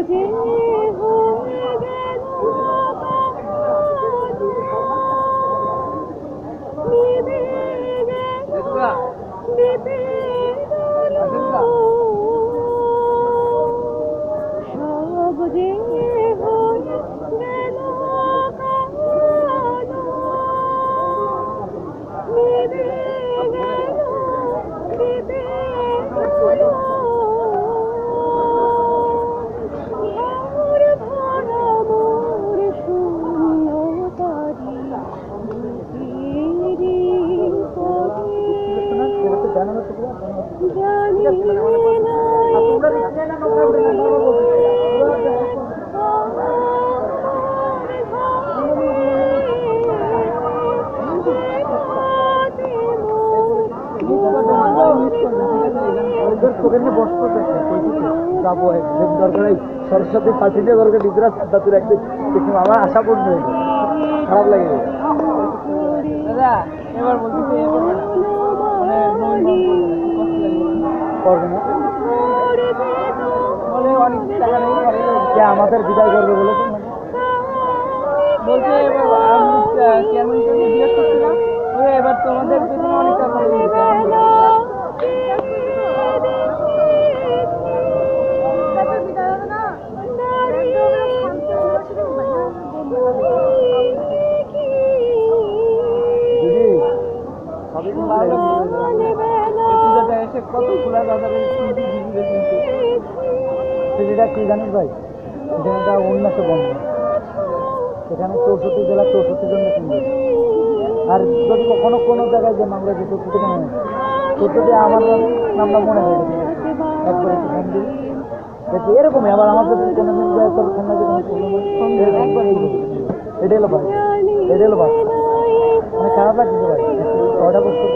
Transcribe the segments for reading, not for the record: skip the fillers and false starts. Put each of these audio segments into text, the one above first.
যে হয়ে গেল নিভে গেল নিভে গেল সব যে হয়ে গেল কালো নিভে গেল নিভে গেল ঘর ভরা মোর শূন্যতারি বুকেরি পথে জানি না যাবো দরকার সরস্বতী পাঠিয়ে দরকার নিজেরা দাতুর একদিন দেখুন আমার আশা পূর্ণ হয়েছে খারাপ লাগে দাদা এবার বলতেছি করবে না বলে অনেক টাকা নেই কে আমাদের বিদায় করবে বলে বলছে চেয়ারম্যানকে জিজ্ঞেস করছিলাম এবার তোমাদের পেছনে অনেক টাকা সেটা কি জানিস ভাই সেটা উন্নত বন্ধ সেখানে 64 জেলা 64 জন কিনবে আর যদি কখনো কোনো জায়গায় যে মামলা যে 64 মনে হয় 64 আমার নামটা মনে হয়ে গেছে একবার একটু ফোন দিই দেখি এরকমই আবার আমাদের কোনো দিন যায় তোর ফোন একবার এটা হলো ভাই এটা হলো ভাই অনেক খারাপ লাগছে ভাই ছয়টা বস্তু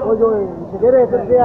ওই যে